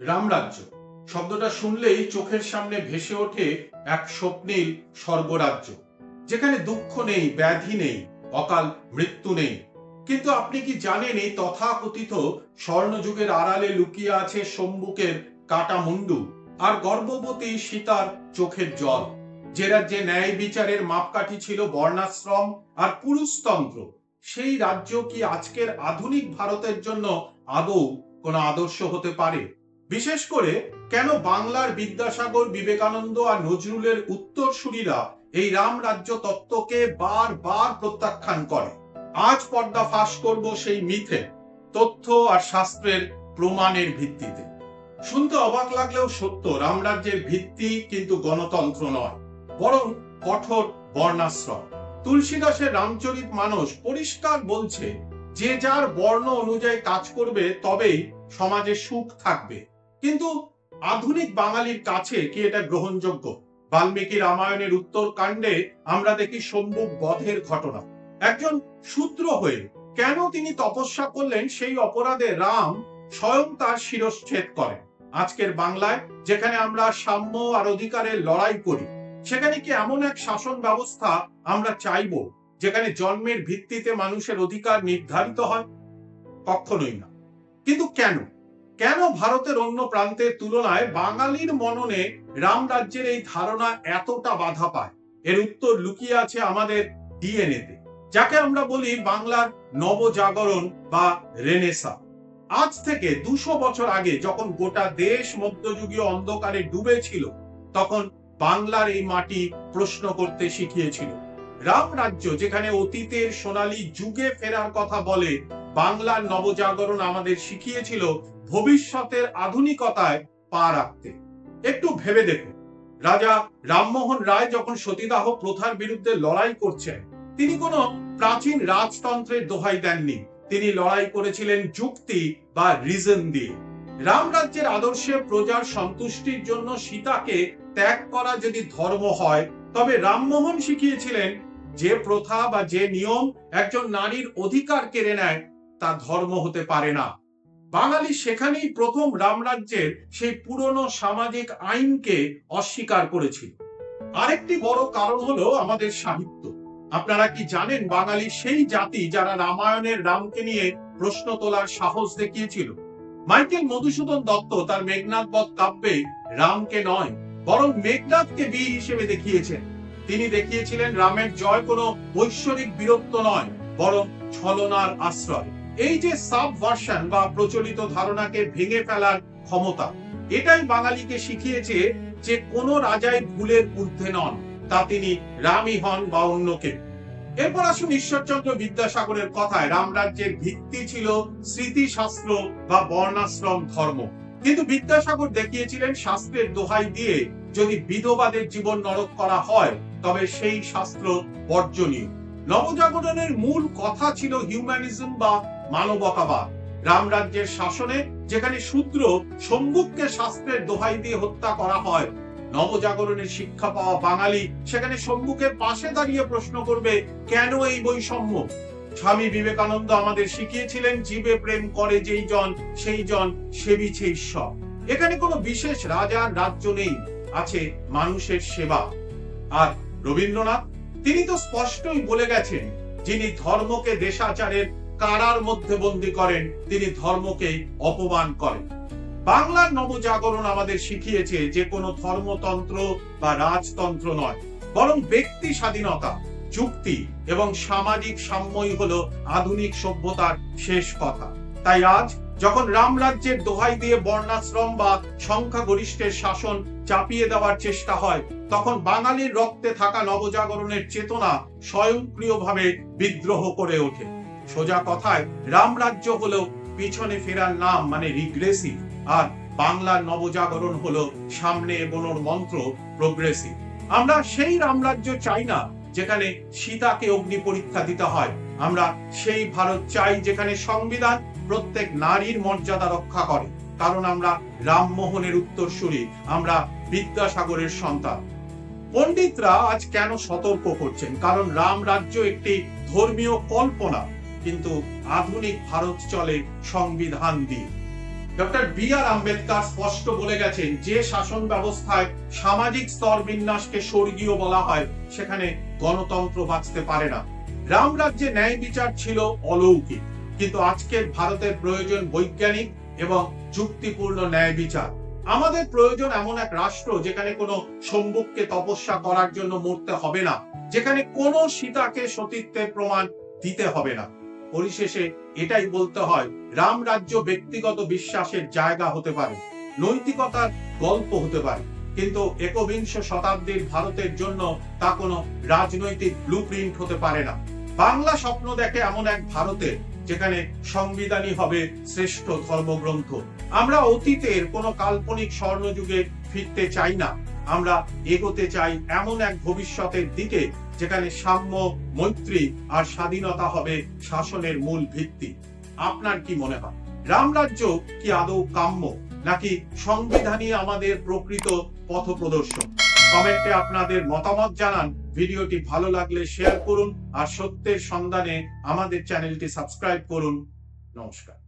রামরাজ্য শব্দটা শুনলেই চোখের সামনে ভেসে ওঠে এক স্বপ্নীল স্বর্গরাজ্য, যেখানে দুঃখ নেই, ব্যাধি নেই, অকাল মৃত্যু নেই। কিন্তু আপনি কি জানেন এই তথাকথিত স্বর্ণযুগের আড়ালে লুকিয়ে আছে সম্মুখের কাটা মুন্ডু আর গর্ভবতী সীতার চোখের জল? যে রাজ্যে ন্যায় বিচারের মাপকাঠি ছিল বর্ণাশ্রম আর পুরুষতন্ত্র, সেই রাজ্য কি আজকের আধুনিক ভারতের জন্য আদৌ কোনো আদর্শ হতে পারে? বিশেষ করে কেন বাংলার বিদ্যাসাগর, বিবেকানন্দ আর নজরুলের উত্তরসূরিরা এই রাম রাজ্য তত্ত্বকে বারবার প্রত্যাখ্যান করে? আজ পর্দা ফাঁস করব সেই মিথে, তথ্য আর শাস্ত্রের প্রমাণের ভিত্তিতে। শুনতে অবাক লাগলেও সত্য, রামরাজ্যের ভিত্তি কিন্তু গণতন্ত্র নয়, বরং কঠোর বর্ণাশ্রম। তুলসীদাসের রামচরিত মানস পরিষ্কার বলছে, যে যার বর্ণ অনুযায়ী কাজ করবে তবেই সমাজে সুখ থাকবে। কিন্তু আধুনিক বাঙালির কাছে কি এটা গ্রহণযোগ্য? বাল্মীকি রামায়ণের উত্তরকাণ্ডে আমরা দেখি সম্মুখ বধের ঘটনা। একজন শূদ্র হয়ে কেন তিনি তপস্যা করলেন, সেই অপরাধে রাম স্বয়ং তার শিরশ্ছেদ করেন। আজকের বাংলায় যেখানে আমরা সাম্য আর অধিকারের লড়াই করি, সেখানে কি এমন এক শাসন ব্যবস্থা আমরা চাইব যেখানে জন্মের ভিত্তিতে মানুষের অধিকার নির্ধারিত হয়? কখনোই না। কিন্তু কেন কেন ভারতের অন্য প্রান্তের তুলনায় বাঙালির মননে রাম রাজ্যের এই ধারণা এতটা বাধা পায়? এর উত্তর লুকিয়ে আছে আমাদের ডিএনএতে, যাকে আমরা বলি বাংলার নবজাগরণ বা রেনেসা। আজ থেকে 200 বছর আগে যখন গোটা দেশ মধ্যযুগীয় অন্ধকারে ডুবে ছিল, তখন বাংলার এই মাটি প্রশ্ন করতে শিখিয়েছিল। রাম রাজ্য যেখানে অতীতের সোনালী যুগে ফেরার কথা বলে, বাংলার নবজাগরণ আমাদের শিখিয়েছিল ভবিষ্যতের আধুনিকতায় পা রাখতে। একটু ভেবে দেখুন, রাজা রামমোহন রায় যখন সতীদাহ প্রথার বিরুদ্ধে লড়াই করছেন, তিনি কোনো প্রাচীন রাজতন্ত্রের দোহাই দেননি, তিনি লড়াই করেছিলেন যুক্তি বা রিজন দিয়ে। রাম রাজ্যের আদর্শে প্রজার সন্তুষ্টির জন্য সীতাকে ত্যাগ করা যদি ধর্ম হয়, তবে রামমোহন শিখিয়েছিলেন যে প্রথা বা যে নিয়ম একজন নারীর অধিকার কেড়ে নেয়, তা ধর্ম হতে পারে না। বাঙালি সেখানেই প্রথম রামরাজ্যের সেই পুরনো সামাজিক আইনকে অস্বীকার করেছিল। আরেকটি বড় কারণ হলো আমাদের সাহিত্য। আপনারা কি জানেন, বাঙালি সেই জাতি যারা রামায়ণের রামকে নিয়ে প্রশ্ন তোলার সাহস দেখিয়েছিল? মাইকেল মধুসূদন দত্ত তার মেঘনাদ বধ কাব্যে রামকে নয়, বরং মেঘনাদকে বীর হিসেবে দেখিয়েছেন। তিনি দেখিয়েছিলেন রামের জয় কোনো ঐশ্বরিক বীরত্ব নয়, বরং ছলনার আশ্রয়। এই যে সাবভার্সন বা প্রচলিত ধারণাকে ভেঙে ফেলার ক্ষমতা, এটাই বাঙালিকে শিখিয়েছে যে কোন রাজাই ভুলের ঊর্ধ্বে নন, তা তিনি রামই হন বা অন্য কেউ। এরপর আসুন ঈশ্বরচন্দ্র বিদ্যাসাগরের কথায়, রামরাজ্যের ভিত্তি ছিল স্মৃতিশাস্ত্র বা বর্ণাশ্রম ধর্ম। কিন্তু বিদ্যাসাগর দেখিয়েছিলেন শাস্ত্রের দোহাই দিয়ে যদি বিধবাদের জীবন নরক করা হয়, তবে সেই শাস্ত্র বর্জনীয়। নবজাগরণের মূল কথা ছিল হিউম্যানিজম বা মানবতাবাদ। রামরাজ্যের শাসনে যেখানে শূদ্র সম্মুখকে শাস্ত্রের দোহাই দিয়ে হত্যা করা হয়, নবজাগরণের শিক্ষা পাওয়া বাঙালি সেখানে সম্মুখের পাশে দাঁড়িয়ে প্রশ্ন করবে, কেন এই বৈষম্য? স্বামী বিবেকানন্দ আমাদের শিখিয়েছিলেন, জীবে প্রেম করে যেই জন, সেই জন সেবিছে ঈশ্বর। এখানে কোনো বিশেষ রাজার রাজ্য নেই, আছে মানুষের সেবা। আর রবীন্দ্রনাথ, তিনি তো স্পষ্টই বলে গেছেন, যিনি ধর্মকে দেশাচারের কারার মধ্যে বন্দী করেন, তিনি ধর্মকে অপমান করেন। বাংলার নবজাগরণ আমাদের শিখিয়েছে যে কোনো ধর্মতন্ত্র বা রাজতন্ত্র নয়, বরং ব্যক্তি স্বাধীনতা, যুক্তি এবং সামাজিক সাম্যই হলো আধুনিক সভ্যতার শেষ কথা। তাই আজ যখন রামরাজ্যের দোহাই দিয়ে বর্ণাশ্রম বা সংখ্যাগরিষ্ঠের শাসন চাপিয়ে দেওয়ার চেষ্টা হয়, তখন বাঙালির রক্তে থাকা নবজাগরণের চেতনা স্বয়ংক্রিয়ভাবে বিদ্রোহ করে ওঠে। সোজা কথায়, রামরাজ্য হলো পিছনে ফেরার নাম, মানে রিগ্রেসিভ, আর বাংলার নবজাগরণ হলো সামনে এগোনোর মন্ত্র, প্রোগ্রেসিভ। আমরা সেই রামরাজ্য চাই না যেখানে সীতাকে অগ্নি পরীক্ষা দিতে হয়। আমরা সেই ভারত চাই যেখানে সংবিধান প্রত্যেক নারীর মর্যাদা রক্ষা করে, কারণ আমরা রামমোহনের উত্তরসূরি, আমরা বিদ্যাসাগরের সন্তান। পণ্ডিতরা আজ কেন সতর্ক করছেন? কারণ রাম রাজ্য একটি ধর্মীয় কল্পনা, কিন্তু আধুনিক ভারত চলে সংবিধান দিয়ে। Doctor B.R.. আম্বেদকর স্পষ্ট বলে গেছেন, যে শাসন ব্যবস্থায় সামাজিক স্তর বিন্যাসকে স্বর্গীয় বলা হয় সেখানে গণতন্ত্র বাঁচতে পারে না। রামরাজ্যে ন্যায় বিচার ছিল অলৌকিক, কিন্তু আজকের ভারতের প্রয়োজন বৈজ্ঞানিক এবং যুক্তিপূর্ণ ন্যায় বিচার। আমাদের প্রয়োজন এমন এক রাষ্ট্র যেখানে কোনো সম্মুখকে তপস্যা করার জন্য মরতে হবে না, যেখানে কোনো সীতাকে সতীত্বের প্রমাণ দিতে হবে না। পরিশেষে এটাই বলতে হয়, রামরাজ্য ব্যক্তিগত বিশ্বাসের জায়গা হতে পারে, নৈতিকতার গল্প হতে পারে, কিন্তু একবিংশ শতাব্দীর ভারতের জন্য তা কোনো রাজনৈতিক ব্লুপ্রিন্ট হতে পারে না। বাংলা স্বপ্ন দেখে এমন এক ভারতে যেখানে সংবিধানই হবে শ্রেষ্ঠ ধর্মগ্রন্থ। আমরা অতীতের কোনো কাল্পনিক স্বর্ণযুগে ফিরতে চাই না, আমরা এগোতে চাই এমন এক ভবিষ্যতের দিকে যেখানে সাম্য, মৈত্রী আর স্বাধীনতা হবে শাসনের মূল ভিত্তি। আপনার কি মনে হয়, রামরাজ্য কি আদৌ কাম্য, নাকি সংবিধানই আমাদের প্রকৃত পথপ্রদর্শক? কমেন্টে আপনাদের মতামত জানান। ভিডিওটি ভালো লাগলে শেয়ার করুন আর সত্যের সন্ধানে আমাদের চ্যানেলটি সাবস্ক্রাইব করুন। নমস্কার।